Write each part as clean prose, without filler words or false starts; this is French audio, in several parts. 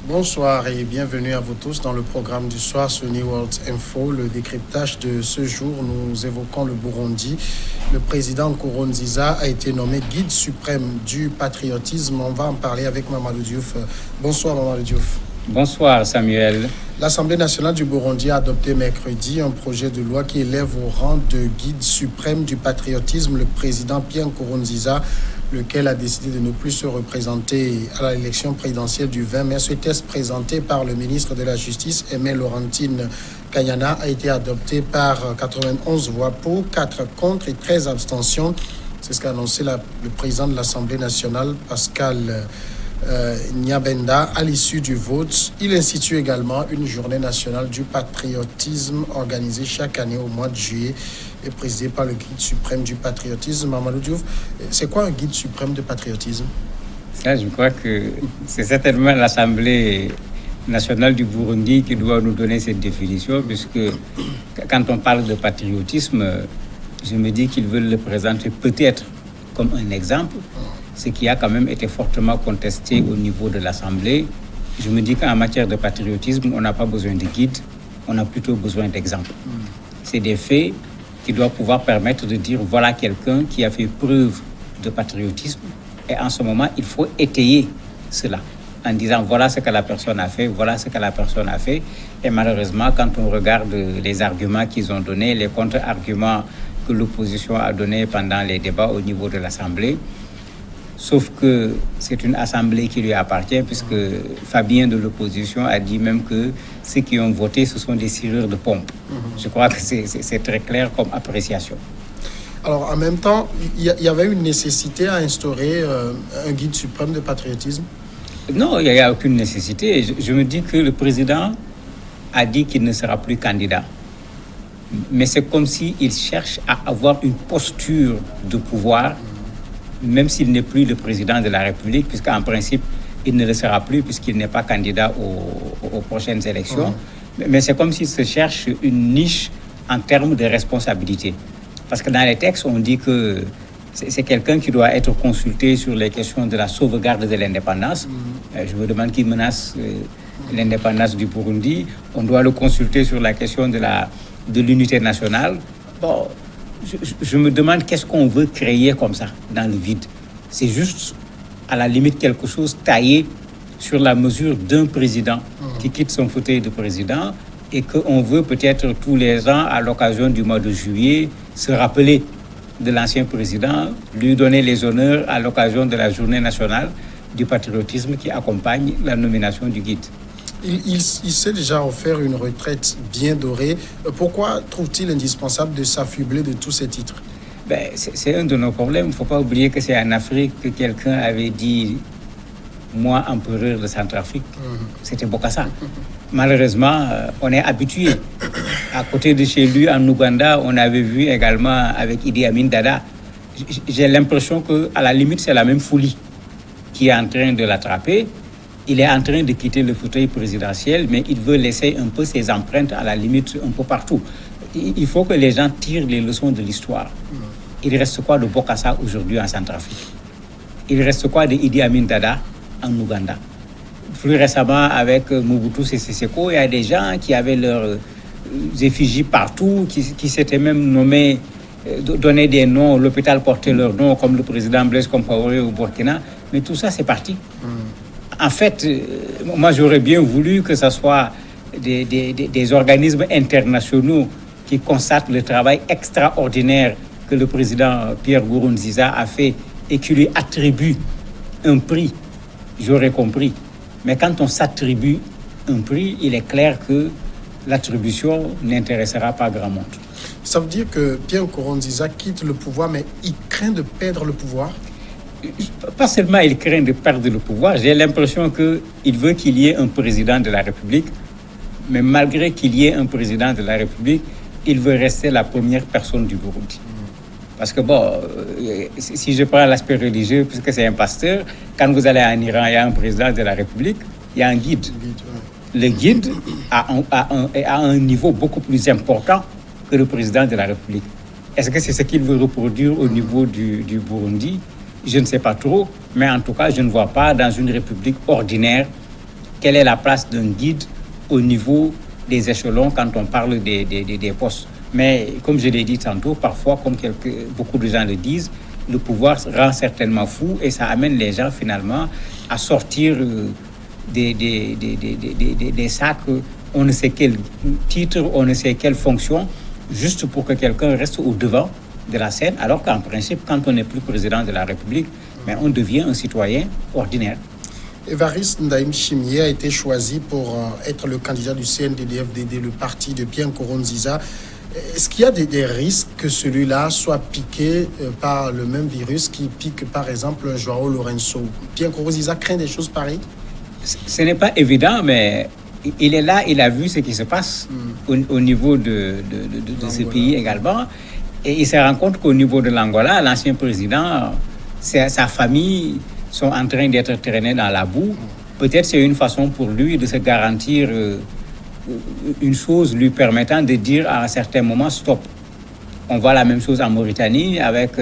Bonsoir et bienvenue à vous tous dans le programme du soir sur New World Info. Le décryptage de ce jour, nous évoquons le Burundi. Le président Nkurunziza a été nommé guide suprême du patriotisme. On va en parler avec Mamadou Diouf. Bonsoir Mamadou Diouf. Bonsoir Samuel. L'Assemblée nationale du Burundi a adopté mercredi un projet de loi qui élève au rang de guide suprême du patriotisme le président Pierre Nkurunziza, lequel a décidé de ne plus se représenter à l'élection présidentielle du 20 mai. Ce texte présenté par le ministre de la Justice, Aimé Laurentine Kanyana, a été adopté par 91 voix pour, 4 contre et 13 abstentions. C'est ce qu'a annoncé le président de l'Assemblée nationale, Pascal Nyabenda, à l'issue du vote. Il institue également une journée nationale du patriotisme organisée chaque année au mois de juillet et présidée par le guide suprême du patriotisme. Mamadou Diouf, c'est quoi un guide suprême de patriotisme? Ça, je crois que c'est certainement l'Assemblée nationale du Burundi qui doit nous donner cette définition, puisque quand on parle de patriotisme, je me dis qu'ils veulent le présenter peut-être comme un exemple, ce qui a quand même été fortement contesté au niveau de l'Assemblée. Je me dis qu'en matière de patriotisme, on n'a pas besoin de guide, on a plutôt besoin d'exemples. C'est des faits qui doivent pouvoir permettre de dire voilà quelqu'un qui a fait preuve de patriotisme, et en ce moment, il faut étayer cela en disant voilà ce que la personne a fait, voilà ce que la personne a fait. Et malheureusement, quand on regarde les arguments qu'ils ont donnés, les contre-arguments que l'opposition a donnés pendant les débats au niveau de l'Assemblée, sauf que c'est une assemblée qui lui appartient, puisque Fabien de l'opposition a dit même que ceux qui ont voté, ce sont des scieurs de pompe. Je crois que c'est très clair comme appréciation. Alors, en même temps, il y avait une nécessité à instaurer un guide suprême de patriotisme? Non, il n'y a aucune nécessité. Je me dis que le président a dit qu'il ne sera plus candidat. Mais c'est comme s'il cherche à avoir une posture de pouvoir, même s'il n'est plus le président de la République, puisqu'en principe, il ne le sera plus puisqu'il n'est pas candidat aux prochaines élections. Mais c'est comme s'il se cherche une niche en termes de responsabilité. Parce que dans les textes, on dit que c'est quelqu'un qui doit être consulté sur les questions de la sauvegarde de l'indépendance. Je me demande qui menace l'indépendance du Burundi. On doit le consulter sur la question de l'unité nationale. Bon, je me demande qu'est-ce qu'on veut créer comme ça, dans le vide. C'est juste, à la limite, quelque chose taillé sur la mesure d'un président qui quitte son fauteuil de président et qu'on veut peut-être tous les ans, à l'occasion du mois de juillet, se rappeler de l'ancien président, lui donner les honneurs à l'occasion de la journée nationale du patriotisme qui accompagne la nomination du guide. Il s'est déjà offert une retraite bien dorée. Pourquoi trouve-t-il indispensable de s'affubler de tous ces titres? C'est un de nos problèmes. Il ne faut pas oublier que c'est en Afrique que quelqu'un avait dit « moi, empereur de Centrafrique ». C'était Bokassa. Malheureusement, on est habitué. À côté de chez lui, en Ouganda, on avait vu également avec Idi Amin Dada. J'ai l'impression qu'à la limite, c'est la même folie qui est en train de l'attraper. Il est en train de quitter le fauteuil présidentiel, mais il veut laisser un peu ses empreintes à la limite un peu partout. Il faut que les gens tirent les leçons de l'histoire. Il reste quoi de Bokassa aujourd'hui en Centrafrique? Il reste quoi de Idi Amin Dada en Ouganda? Plus récemment, avec Mobutu Sese Seko, il y a des gens qui avaient leurs effigies partout, qui s'étaient même nommés, donné des noms, l'hôpital portait leur nom, comme le président Blaise Compaoré au Burkina. Mais tout ça, c'est parti. En fait, moi, j'aurais bien voulu que ce soit des organismes internationaux qui constatent le travail extraordinaire que le président Pierre Nkurunziza a fait et qui lui attribue un prix. J'aurais compris. Mais quand on s'attribue un prix, il est clair que l'attribution n'intéressera pas grand monde. Ça veut dire que Pierre Nkurunziza quitte le pouvoir, mais il craint de perdre le pouvoir? Pas seulement il craint de perdre le pouvoir, j'ai l'impression qu'il veut qu'il y ait un président de la République, mais malgré qu'il y ait un président de la République, il veut rester la première personne du Burundi. Parce que bon, si je prends l'aspect religieux, puisque c'est un pasteur, quand vous allez en Iran, il y a un président de la République, il y a un guide. Le guide a un niveau beaucoup plus important que le président de la République. Est-ce que c'est ce qu'il veut reproduire au niveau du Burundi? Je ne sais pas trop, mais en tout cas, je ne vois pas dans une république ordinaire quelle est la place d'un guide au niveau des échelons quand on parle des postes. Mais comme je l'ai dit tantôt, parfois, comme beaucoup de gens le disent, le pouvoir rend certainement fou et ça amène les gens finalement à sortir des sacs, on ne sait quel titre, on ne sait quelle fonction, juste pour que quelqu'un reste au devant de la scène, alors qu'en principe, quand on n'est plus président de la République, mais on devient un citoyen ordinaire. Évariste Ndaïm Chimié a été choisi pour être le candidat du CNDD-FDD, le parti de Pierre Nkurunziza. Est-ce qu'il y a des risques que celui-là soit piqué par le même virus qui pique par exemple João Lourenço? Pierre Nkurunziza craint des choses pareilles? Ce n'est pas évident, mais il est là, il a vu ce qui se passe au niveau de ce pays également. Et il se rend compte qu'au niveau de l'Angola, l'ancien président, sa famille sont en train d'être traînés dans la boue. Peut-être c'est une façon pour lui de se garantir une chose lui permettant de dire à un certain moment stop. On voit la même chose en Mauritanie avec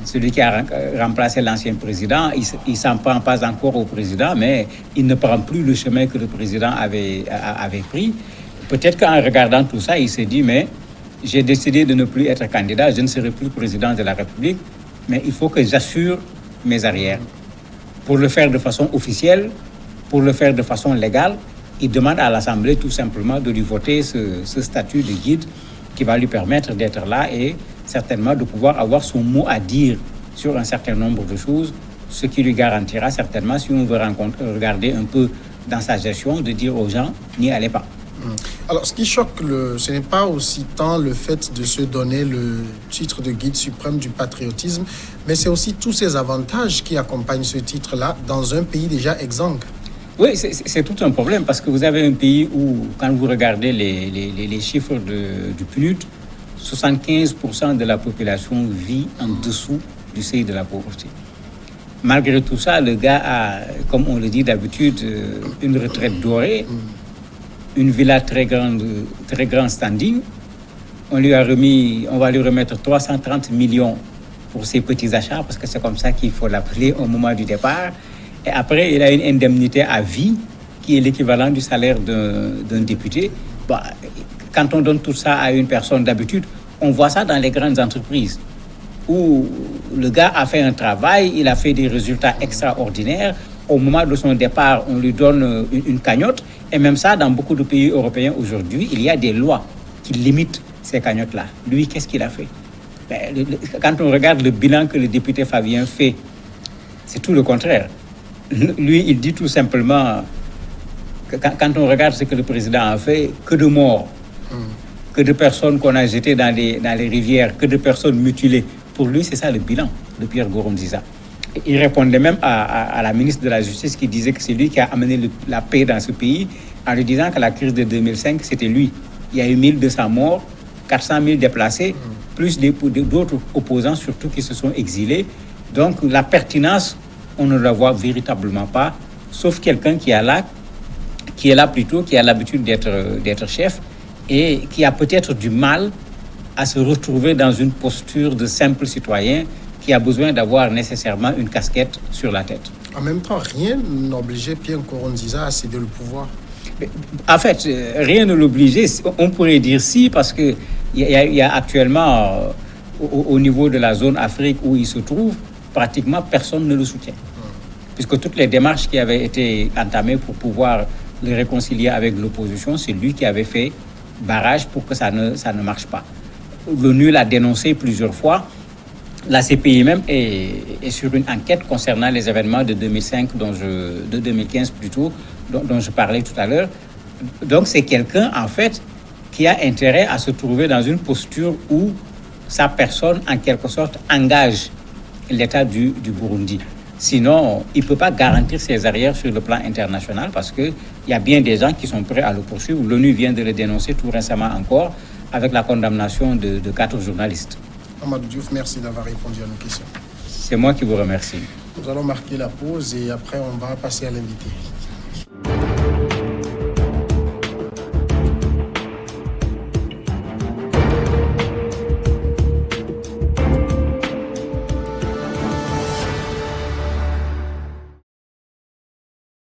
celui qui a remplacé l'ancien président. Il ne s'en prend pas encore au président, mais il ne prend plus le chemin que le président avait pris. Peut-être qu'en regardant tout ça, il se dit, mais j'ai décidé de ne plus être candidat, je ne serai plus président de la République, mais il faut que j'assure mes arrières. Pour le faire de façon officielle, pour le faire de façon légale, il demande à l'Assemblée tout simplement de lui voter ce statut de guide qui va lui permettre d'être là et certainement de pouvoir avoir son mot à dire sur un certain nombre de choses, ce qui lui garantira certainement, si on veut regarder un peu dans sa gestion, de dire aux gens, n'y allez pas. Alors, ce qui choque, ce n'est pas aussi tant le fait de se donner le titre de guide suprême du patriotisme, mais c'est aussi tous ces avantages qui accompagnent ce titre-là dans un pays déjà exsangue. Oui, c'est tout un problème parce que vous avez un pays où, quand vous regardez les chiffres du PNUD, 75% de la population vit en dessous du seuil de la pauvreté. Malgré tout ça, le gars a, comme on le dit d'habitude, une retraite dorée, une villa très grand standing. On va lui remettre 330 millions pour ses petits achats, parce que c'est comme ça qu'il faut l'appeler au moment du départ. Et après, il a une indemnité à vie, qui est l'équivalent du salaire d'un député. Bon, quand on donne tout ça à une personne d'habitude, on voit ça dans les grandes entreprises, où le gars a fait un travail, il a fait des résultats extraordinaires. Au moment de son départ, on lui donne une cagnotte. Et même ça, dans beaucoup de pays européens aujourd'hui, il y a des lois qui limitent ces cagnottes-là. Lui, qu'est-ce qu'il a fait? Quand on regarde le bilan que le député Fabien fait, c'est tout le contraire. Lui, il dit tout simplement, quand on regarde ce que le président a fait, que de morts, que de personnes qu'on a jetées dans les rivières, que de personnes mutilées. Pour lui, c'est ça le bilan de Pierre Nkurunziza. Il répondait même à la ministre de la Justice qui disait que c'est lui qui a amené la paix dans ce pays, en lui disant que la crise de 2005, c'était lui. Il y a eu 1200 morts, 400 000 déplacés, plus d'autres opposants surtout qui se sont exilés. Donc la pertinence, on ne la voit véritablement pas, sauf quelqu'un qui est là plutôt, qui a l'habitude d'être chef et qui a peut-être du mal à se retrouver dans une posture de simple citoyen qui a besoin d'avoir nécessairement une casquette sur la tête. En même temps, rien n'obligeait Pierre Nkurunziza à céder le pouvoir. En fait, rien ne l'obligeait. On pourrait dire si, parce qu'il y a actuellement, au niveau de la zone Afrique où il se trouve, pratiquement personne ne le soutient. Puisque toutes les démarches qui avaient été entamées pour pouvoir le réconcilier avec l'opposition, c'est lui qui avait fait barrage pour que ça ne marche pas. L'ONU l'a dénoncé plusieurs fois. La CPI même est sur une enquête concernant les événements de 2005, de 2015 plutôt, dont je parlais tout à l'heure. Donc c'est quelqu'un, en fait, qui a intérêt à se trouver dans une posture où sa personne, en quelque sorte, engage l'État du Burundi. Sinon, il ne peut pas garantir ses arrières sur le plan international parce qu'il y a bien des gens qui sont prêts à le poursuivre. L'ONU vient de le dénoncer tout récemment encore avec la condamnation de 4 journalistes. Amadou Diouf, merci d'avoir répondu à nos questions. C'est moi qui vous remercie. Nous allons marquer la pause et après on va passer à l'invité.